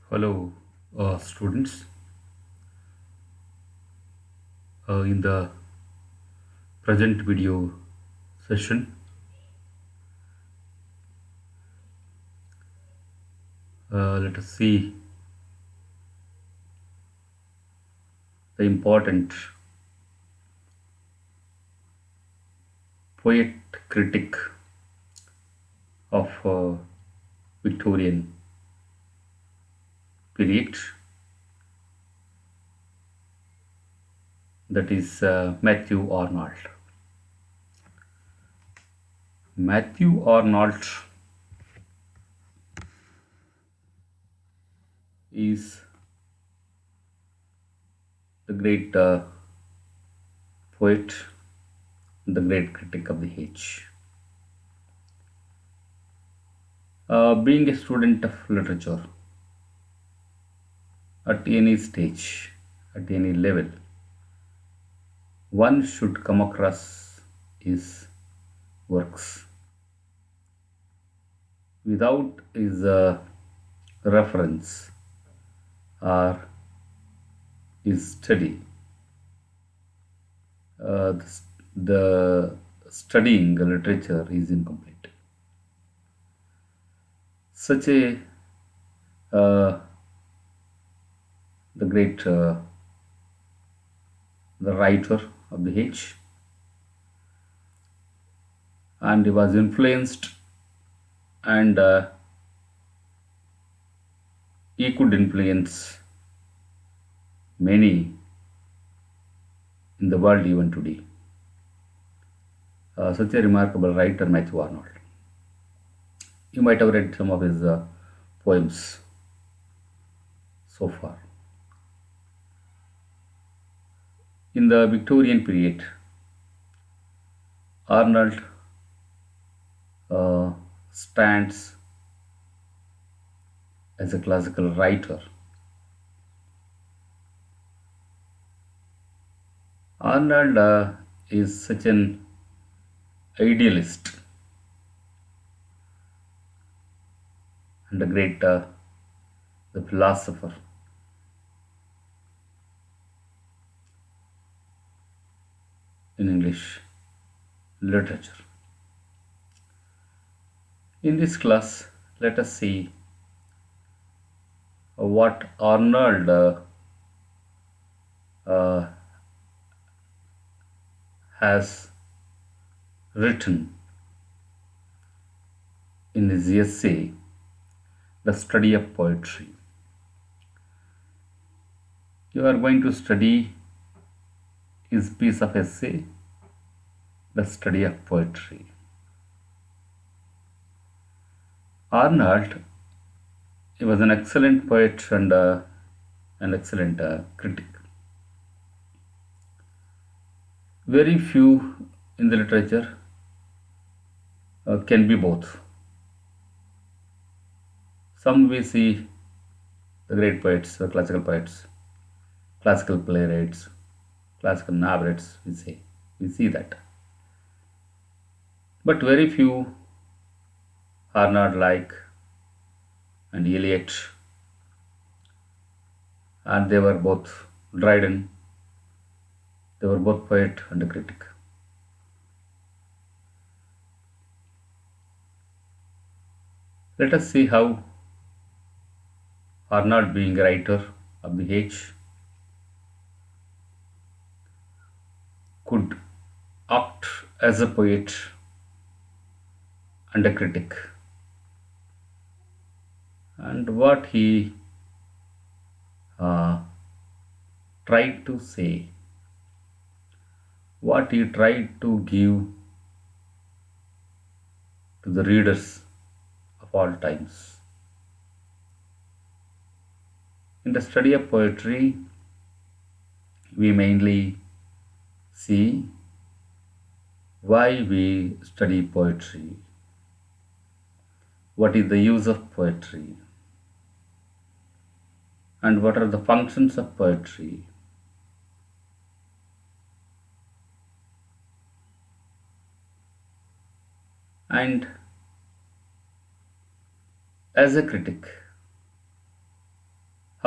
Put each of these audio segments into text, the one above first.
Hello, students. In the present video session, let us see the important poet critic of Victorian period, that is Mathew Arnold. Mathew Arnold is the great poet, the great critic of the age. Being a student of literature at any stage, at any level, one should come across his works. Without his reference or his study, the studying literature is incomplete. Such a uh, the great the writer of the age, and he was influenced, and he could influence many in the world even today. Such a remarkable writer, Matthew Arnold. You might have read some of his poems so far. In the Victorian period, Arnold stands as a classical writer. Arnold is such an idealist and a great the philosopher in English literature. In this class, let us see what Arnold uh, has written in his essay, The Study of Poetry. You are going to study his piece of essay, The Study of Poetry. Arnold, he was an excellent poet and an excellent critic. Very few in the literature can be both. Some we see the great poets, the classical poets, classical playwrights, classical novelists, we see that. But very few are not like and Eliot, and they were both Dryden, they were both poet and a critic. Let us see how Arnold, being a writer of the age, could act as a poet and a critic, and what he uh, tried to say, what he tried to give to the readers of all times. In the study of poetry, we mainly see why we study poetry, what is the use of poetry, and what are the functions of poetry. And as a critic,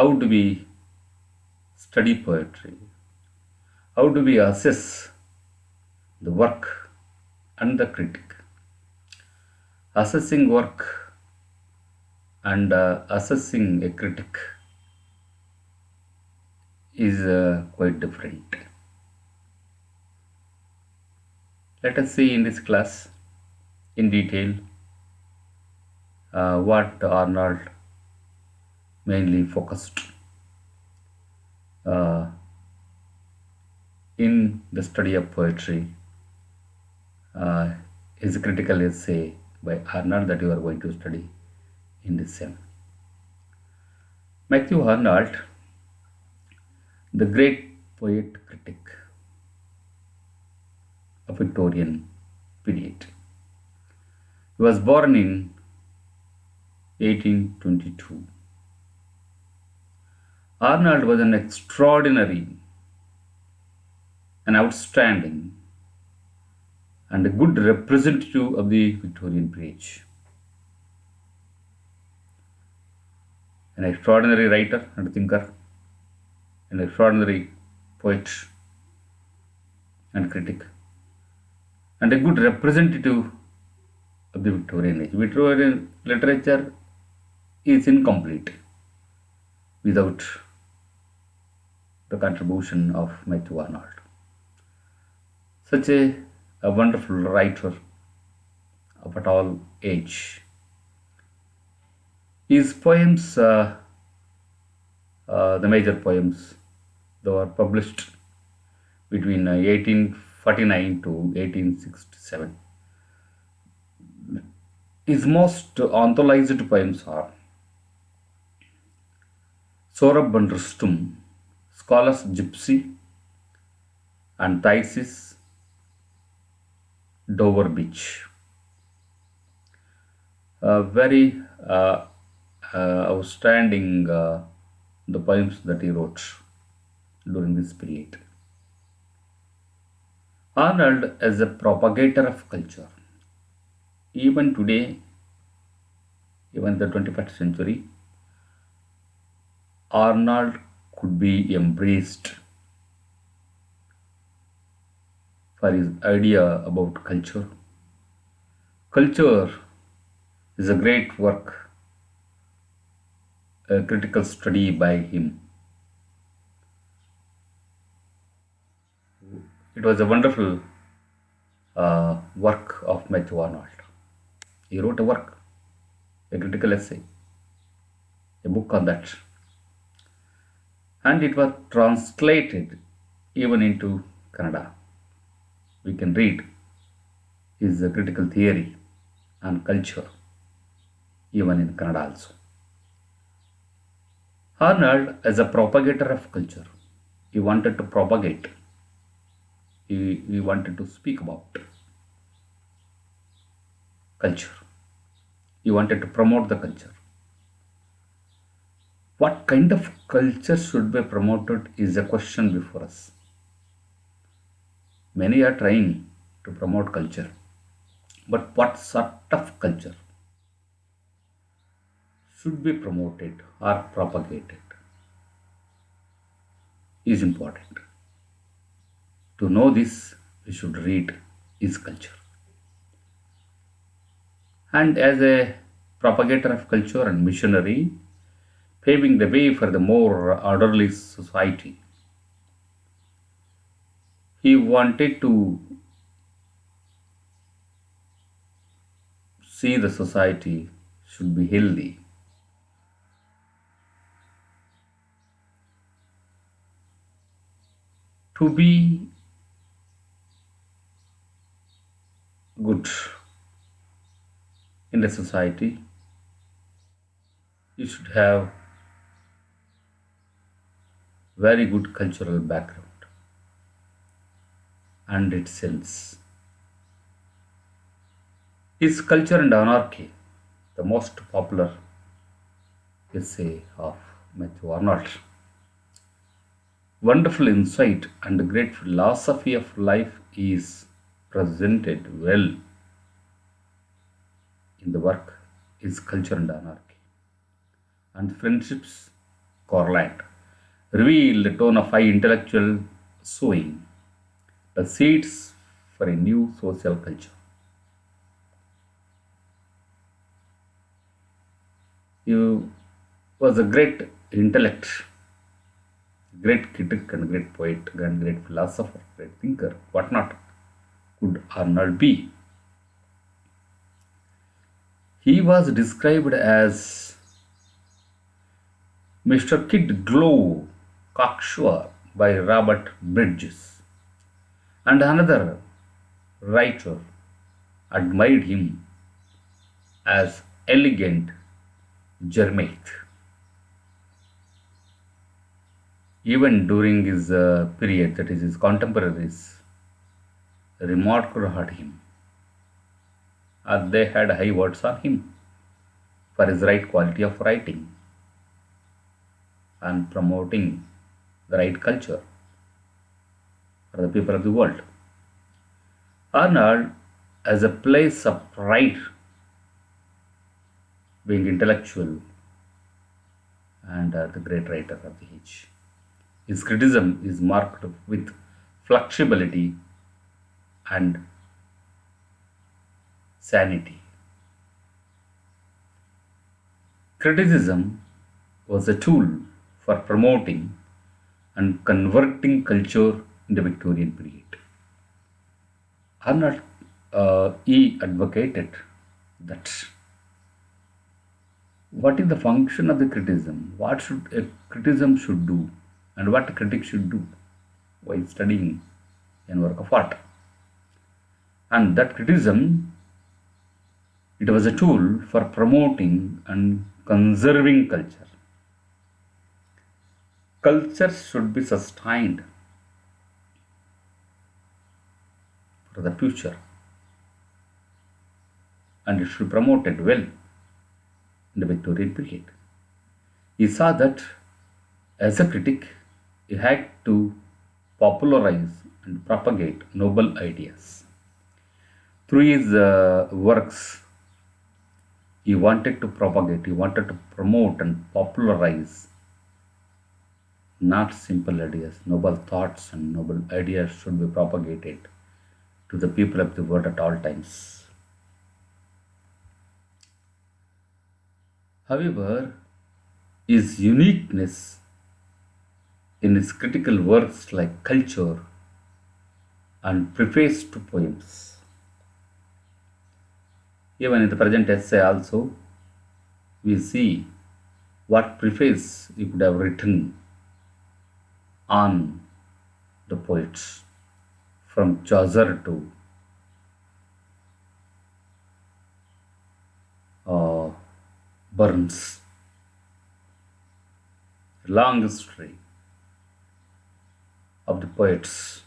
how do we study poetry? How do we assess the work and the critic? Assessing work and assessing a critic is quite different. Let us see in this class in detail what Arnold mainly focused uh, in the study of poetry uh, is a critical essay by Arnold that you are going to study in this sem. Mathew Arnold, the great poet critic of Victorian period. He was born in 1822. Arnold was an extraordinary, an outstanding, and a good representative of the Victorian period. An extraordinary writer and thinker, an extraordinary poet and critic, and a good representative of the Victorian age. Victorian literature is incomplete without the contribution of Mathew Arnold. Such a wonderful writer of at all age. His poems, the major poems, they were published between 1849 to 1867. His most anthologized poems are Sorab and Rustum, Scholar's Gypsy, and Thesis, Dover Beach. Very outstanding the poems that he wrote during this period. Arnold as a propagator of culture. Even today, even in the 21st century, Arnold could be embraced for his idea about culture. Culture is a great work, a critical study by him. It was a wonderful work of Mathew Arnold. He wrote a work, a critical essay, a book on that. And it was translated even into Kannada. We can read his critical theory on culture even in Kannada also. Arnold, as a propagator of culture, he wanted to propagate, he wanted to speak about culture, he wanted to promote the culture. What kind of culture should be promoted is a question before us. Many are trying to promote culture, but what sort of culture should be promoted or propagated is important. To know this, we should read his culture. And as a propagator of culture and missionary, paving the way for the more orderly society, he wanted to see the society should be healthy. To be good in the society, you should have very good cultural background and its sense. Is Culture and Anarchy, the most popular essay of Mathew Arnold. Wonderful insight and great philosophy of life is presented well in the work is Culture and Anarchy. And friendships, correlate, reveal the tone of high intellectual sowing, the seeds for a new social culture. He was a great intellect, great critic and great poet and great philosopher, great thinker. What not could Arnold be? He was described as Mr. Kid Glow Cocksure by Robert Bridges, and another writer admired him as elegant Germate. Even during his period, that is, his contemporaries remarked at him, as they had high words on him for his right quality of writing and promoting the right culture for the people of the world. Arnold, as a place of pride, being intellectual and the great writer of the age. His criticism is marked with flexibility and sanity. Criticism was a tool for promoting and converting culture in the Victorian period. Arnold he advocated that what is the function of the criticism, what should a criticism should do, and what a critic should do while studying a work of art. And that criticism, it was a tool for promoting and conserving culture. Culture should be sustained for the future, and it should be promoted well in the Victorian period. He saw that as a critic, he had to popularize and propagate noble ideas. Through his works, he wanted to propagate, he wanted to promote and popularize not simple ideas, noble thoughts and noble ideas should be propagated to the people of the world at all times. However, his uniqueness in his critical works like Culture and Preface to Poems. Even in the present essay also, we see what preface he could have written on the poets from Chaucer to uh, Burns. Long history of the poets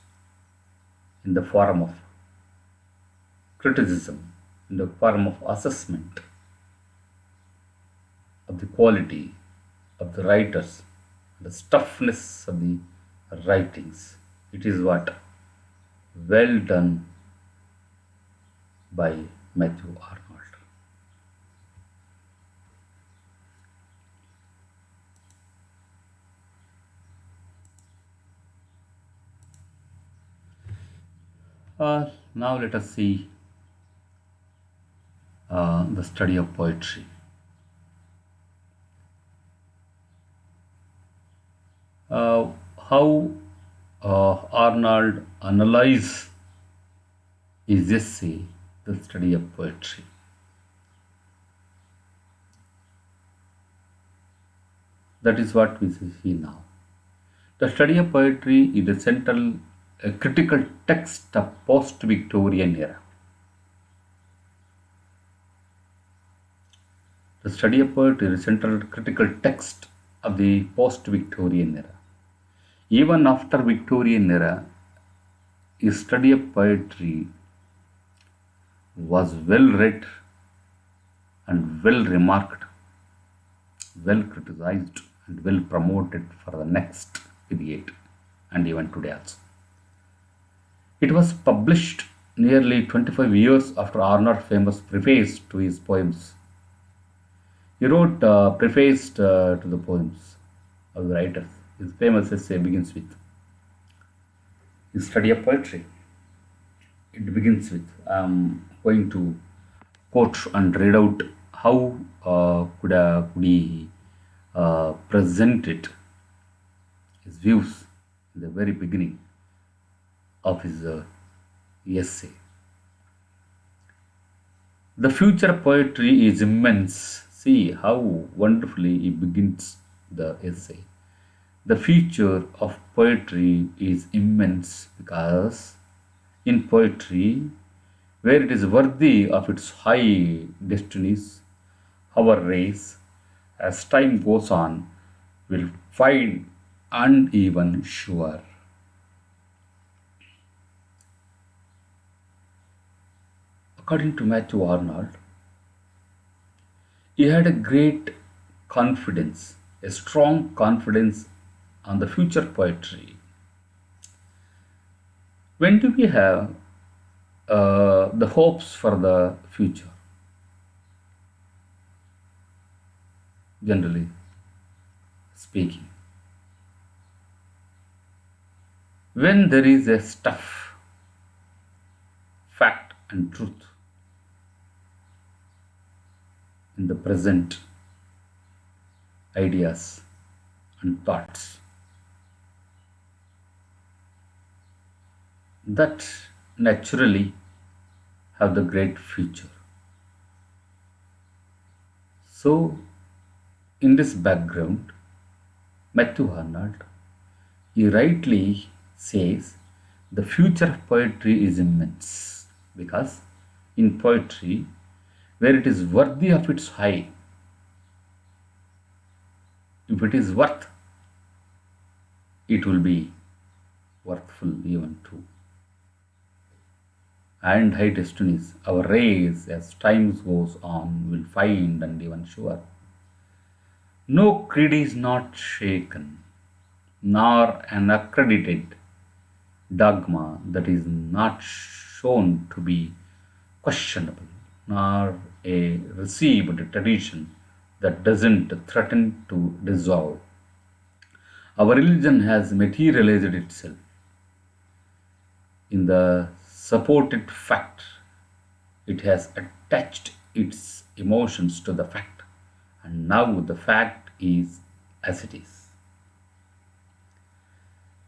in the form of criticism, in the form of assessment of the quality of the writers, the stuffness of the writings. It is what well done by Mathew Arnold. Now let us see the study of poetry. How Arnold analyzes his essay, the study of poetry. That is what we see now. The study of poetry is the central critical text of post-Victorian era. The study of poetry is the central critical text of the post-Victorian era. Even after Victorian era, his study of poetry was well read and well remarked, well criticized and well promoted for the next period and even today also. It was published nearly 25 years after Arnold's famous preface to his poems. He wrote preface to the poems of the writers. His famous essay begins with his study of poetry. It begins with I'm going to quote and read out how could he present it, his views in the very beginning of his essay. The future poetry is immense. See how wonderfully he begins the essay. The future of poetry is immense because in poetry, where it is worthy of its high destinies, our race, as time goes on, will find uneven sure. According to Mathew Arnold, he had a great confidence, a strong confidence on the future poetry. When do we have the hopes for the future? Generally speaking, when there is a stuff, fact, and truth in the present ideas and thoughts, that naturally have the great future. So, in this background, Matthew Arnold, he rightly says the future of poetry is immense because in poetry, where it is worthy of its high, if it is worth, it will be worthful even too. And high destinies, our race as time goes on will find and even sure. No creed is not shaken, nor an accredited dogma that is not shown to be questionable, nor a received tradition that doesn't threaten to dissolve. Our religion has materialized itself in the supported fact. It has attached its emotions to the fact, and now the fact is as it is.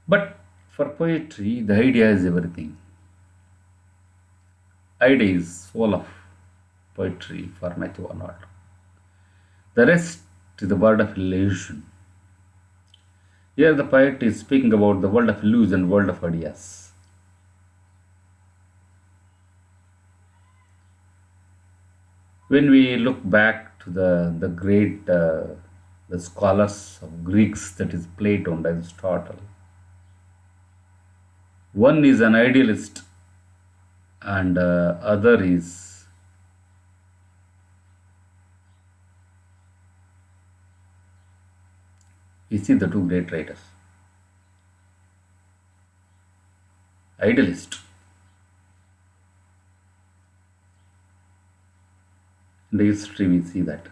But for poetry, the idea is everything. Idea is soul of poetry for Matthew Arnold. The rest is the world of illusion. Here the poet is speaking about the world of illusion, world of ideas. When we look back to the great the scholars of Greeks, that is Plato and Aristotle, one is an idealist and other is we see the two great writers. Idealist. In the history we see that.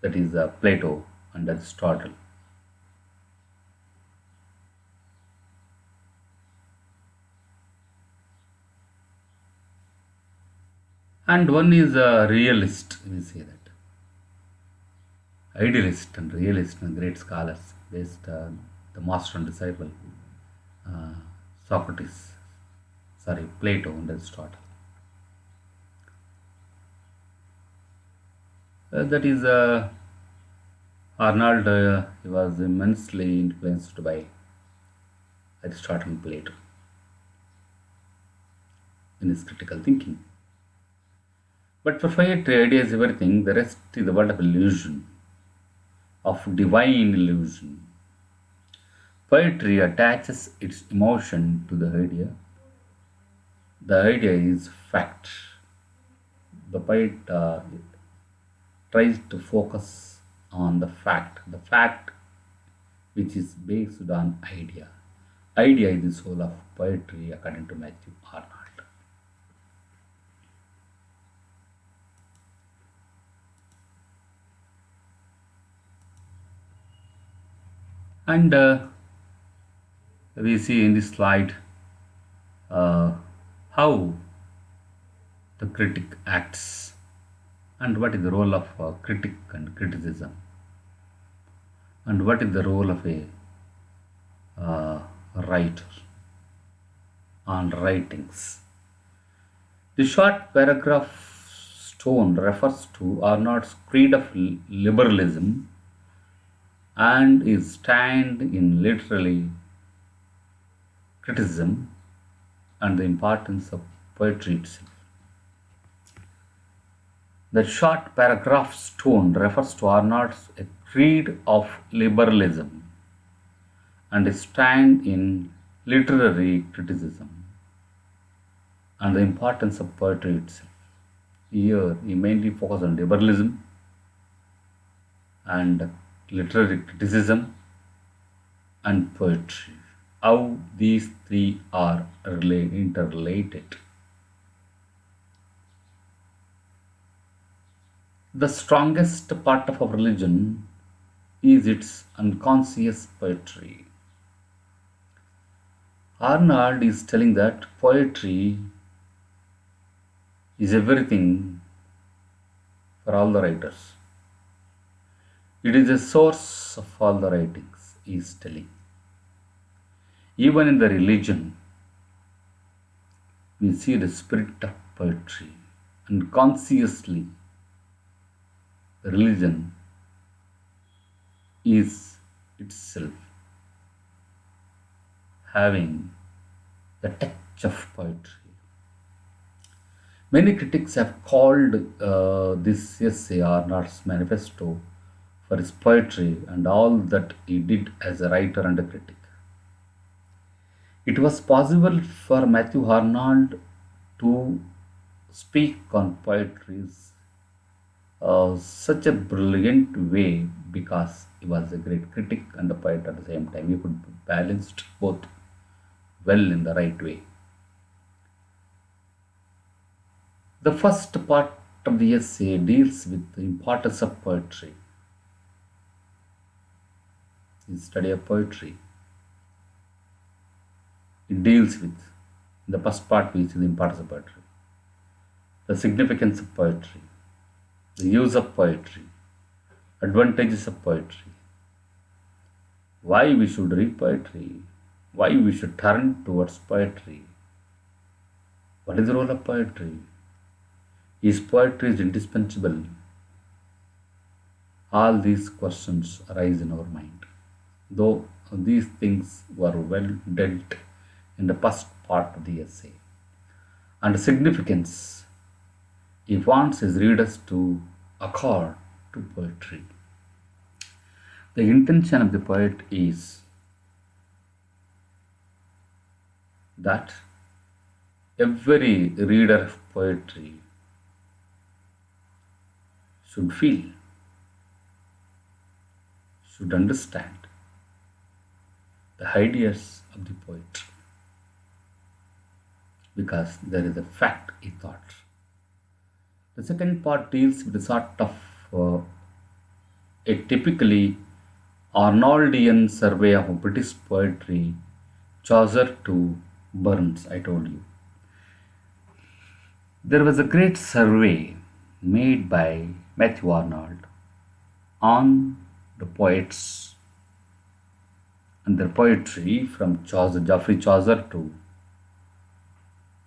That is Plato and Aristotle. And one is a realist, we say that. Idealist and realist and great scholars, based the master and disciple, uh, Socrates, sorry, Plato and Aristotle. That is Arnold, he was immensely influenced by Aristotle and Plato in his critical thinking. But for poetry, idea is everything, the rest is the world of illusion, of divine illusion. Poetry attaches its emotion to the idea. The idea is fact. The poet tries to focus on the fact which is based on idea. Idea is the soul of poetry according to Mathew Arnold. And we see in this slide uh, how the critic acts and what is the role of critic and criticism and what is the role of a writer on writings. The short paragraph stone refers to Arnold's creed of liberalism and is stand in literary criticism and the importance of poetry itself. The short paragraph stone refers to Arnold's creed of liberalism and is stand in literary criticism and the importance of poetry itself. Here, he mainly focused on liberalism and literary criticism and poetry. How these three are interrelated. The strongest part of our religion is its unconscious poetry. Arnold is telling that poetry is everything for all the writers. It is a source of all the writings, he is telling. Even in the religion, we see the spirit of poetry. Unconsciously, religion is itself having the touch of poetry. Many critics have called this essay Arnold's manifesto for his poetry and all that he did as a writer and a critic. It was possible for Mathew Arnold to speak on poetry such a brilliant way because he was a great critic and a poet at the same time. He could balance both well in the right way. The first part of the essay deals with the importance of poetry. The study of poetry. It deals with, in the first part, we see the importance of poetry, the significance of poetry, the use of poetry, advantages of poetry, why we should read poetry, why we should turn towards poetry, what is the role of poetry, is poetry is indispensable? All these questions arise in our mind. Though these things were well dealt in the first part of the essay. And significance, he wants his readers to accord to poetry. The intention of the poet is that every reader of poetry should feel, should understand the ideas of the poet because there is a fact he thought. The second part deals with a sort of a typically Arnoldian survey of British poetry, Chaucer to Burns, I told you. There was a great survey made by Mathew Arnold on the poets and their poetry from Chaucer, Geoffrey Chaucer to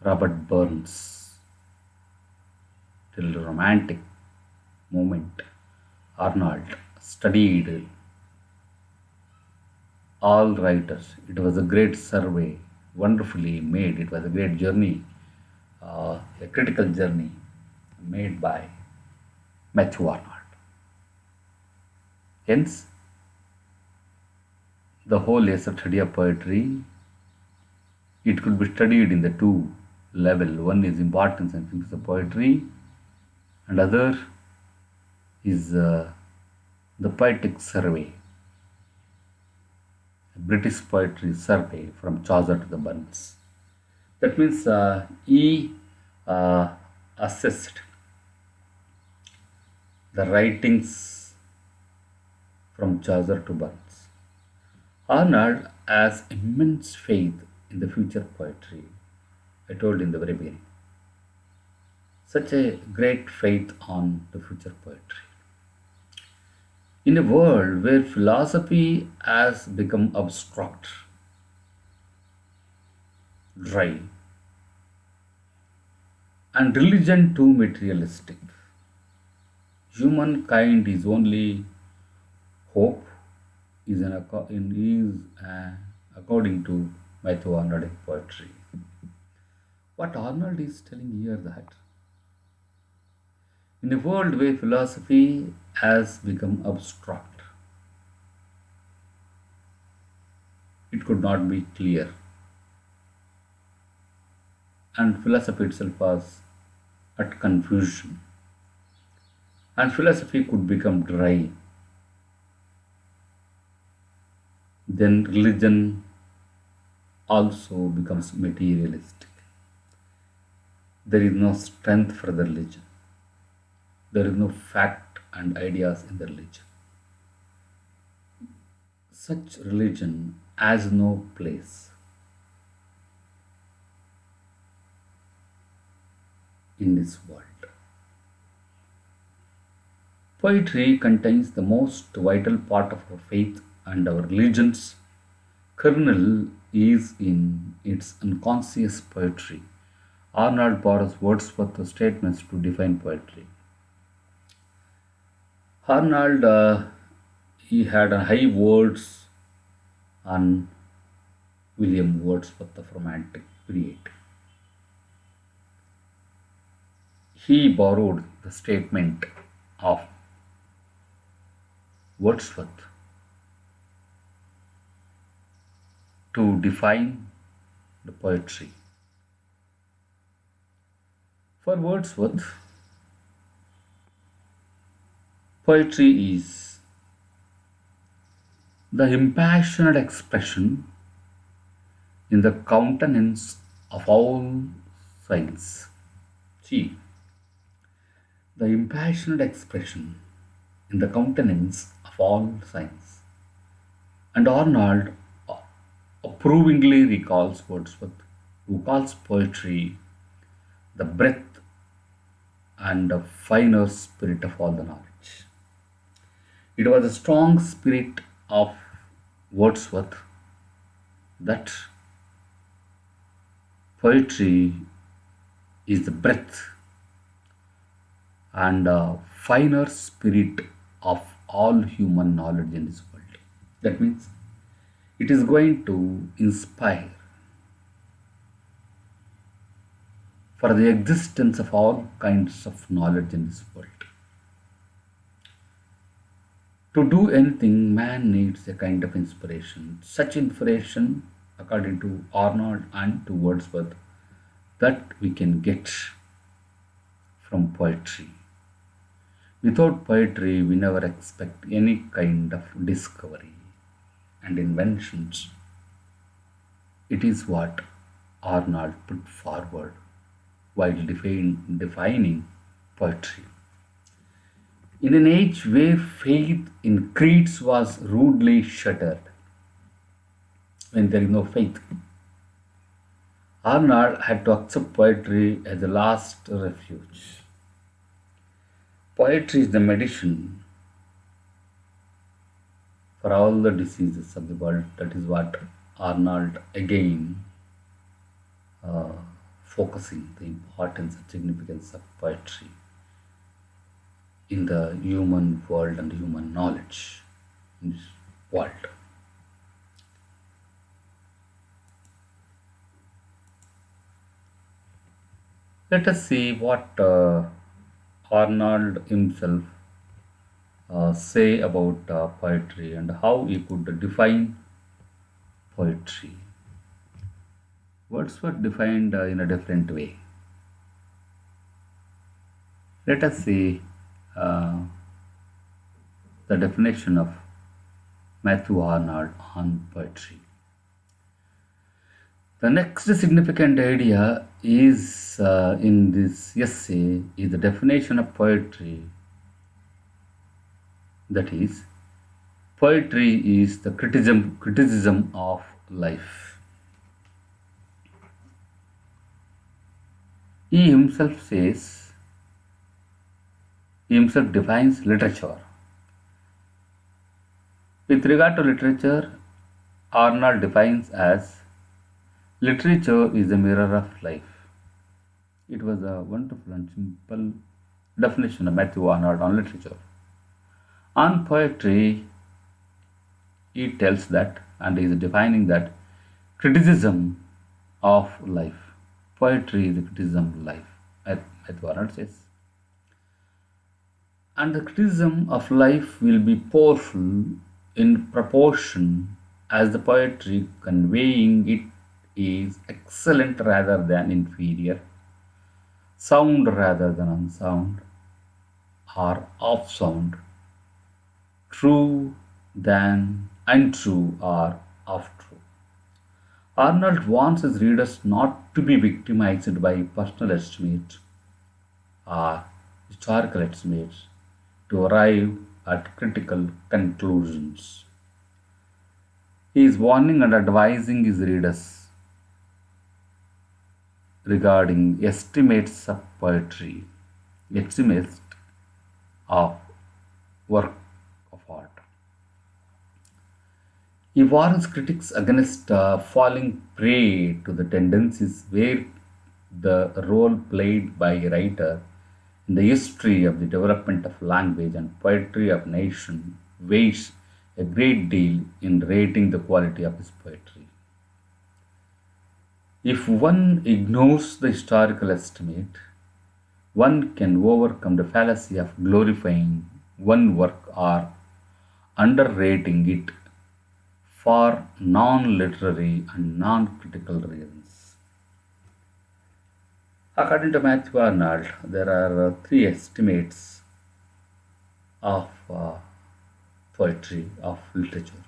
Robert Burns till the Romantic moment. Arnold studied all writers. It was a great survey, wonderfully made. It was a great journey, a critical journey made by Mathew Arnold. Hence, the whole essay study of poetry, it could be studied in the two level. One is importance and things of poetry, and other is the poetic survey, British poetry survey from Chaucer to the Burns. That means he assessed the writings from Chaucer to Burns. Arnold has immense faith in the future poetry. I told in the very beginning. Such a great faith on the future poetry. In a world where philosophy has become abstract, dry, and religion too materialistic, humankind is only hope is according to Mathew Arnold in poetry. What Arnold is telling here that in a world where philosophy has become abstract, it could not be clear, and philosophy itself was at confusion, and philosophy could become dry, then religion also becomes materialistic. There is no strength for the religion. There is no fact and ideas in the religion. Such religion has no place in this world. Poetry contains the most vital part of our faith, and our religion's kernel is in its unconscious poetry. Arnold borrows Wordsworth's statements to define poetry. Arnold, he had a high words on William Wordsworth of Romantic period. He borrowed the statement of Wordsworth to define the poetry. For Wordsworth, poetry is the impassioned expression in the countenance of all signs. See, the impassioned expression in the countenance of all signs. And Arnold approvingly recalls Wordsworth, who calls poetry the breath and the finer spirit of all the knowledge. It was a strong spirit of Wordsworth that poetry is the breath and a finer spirit of all human knowledge in this world. That means it is going to inspire for the existence of all kinds of knowledge in this world. To do anything, man needs a kind of inspiration. Such inspiration, according to Arnold and to Wordsworth, that we can get from poetry. Without poetry, we never expect any kind of discovery and inventions. It is what Arnold put forward while defining poetry. In an age where faith in creeds was rudely shattered, when there is no faith, Arnold had to accept poetry as a last refuge. Poetry is the medicine for all the diseases of the world. That is what Arnold again focusing the importance and significance of poetry in the human world and human knowledge in this world. Let us see what Arnold himself say about poetry and how he could define poetry. Wordsworth defined in a different way. Let us see uh, the definition of Mathew Arnold on poetry. The next significant idea is in this essay is the definition of poetry, that is, Poetry is the criticism of life. He himself defines literature. With regard to literature, Arnold defines as literature is a mirror of life. It was a wonderful and simple definition of Mathew Arnold on literature. On poetry, he tells that and is defining that criticism of life. Poetry is the criticism of life, as Mathew Arnold says. And the criticism of life will be powerful in proportion as the poetry conveying it is excellent rather than inferior, sound rather than unsound, or off sound, true than untrue or off true. Arnold wants his readers not to be victimized by personal estimates or historical estimates to arrive at critical conclusions. He is warning and advising his readers regarding estimates of poetry, estimates of work of art. He warns critics against falling prey to the tendencies where the role played by a writer in the history of the development of language and poetry of nation weighs a great deal in rating the quality of his poetry. If one ignores the historical estimate, one can overcome the fallacy of glorifying one work or underrating it for non literary and non critical reasons. According to Mathew Arnold, there are three estimates of poetry, of literature.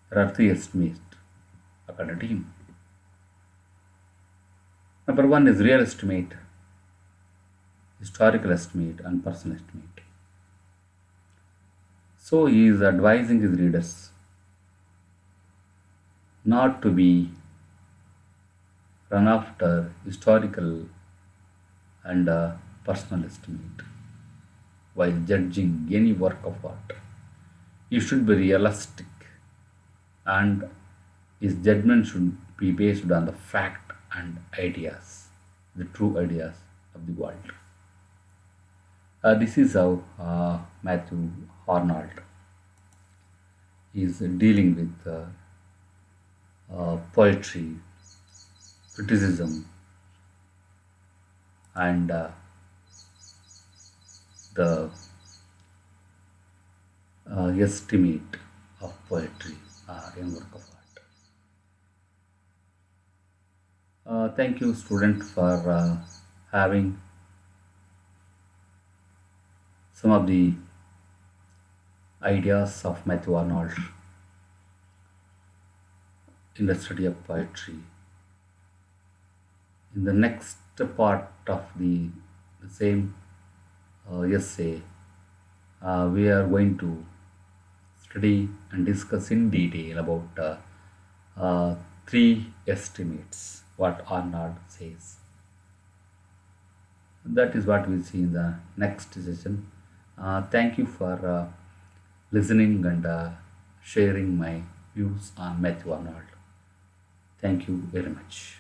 There are three estimates according to him. Number one is real estimate, historical estimate, and personal estimate. So he is advising his readers not to be run after historical and personal estimate while judging any work of art. You should be realistic and his judgment should be based on the fact and ideas, the true ideas of the world. This is how Mathew Arnold is dealing with poetry, criticism, and the estimate of poetry in work of art. Thank you, student, for having some of the ideas of Mathew Arnold in the study of poetry. In the next part of the same essay, we are going to study and discuss in detail about three estimates, what Arnold says. That is what we'll see in the next session. Thank you for listening and sharing my views on Mathew Arnold. Thank you very much.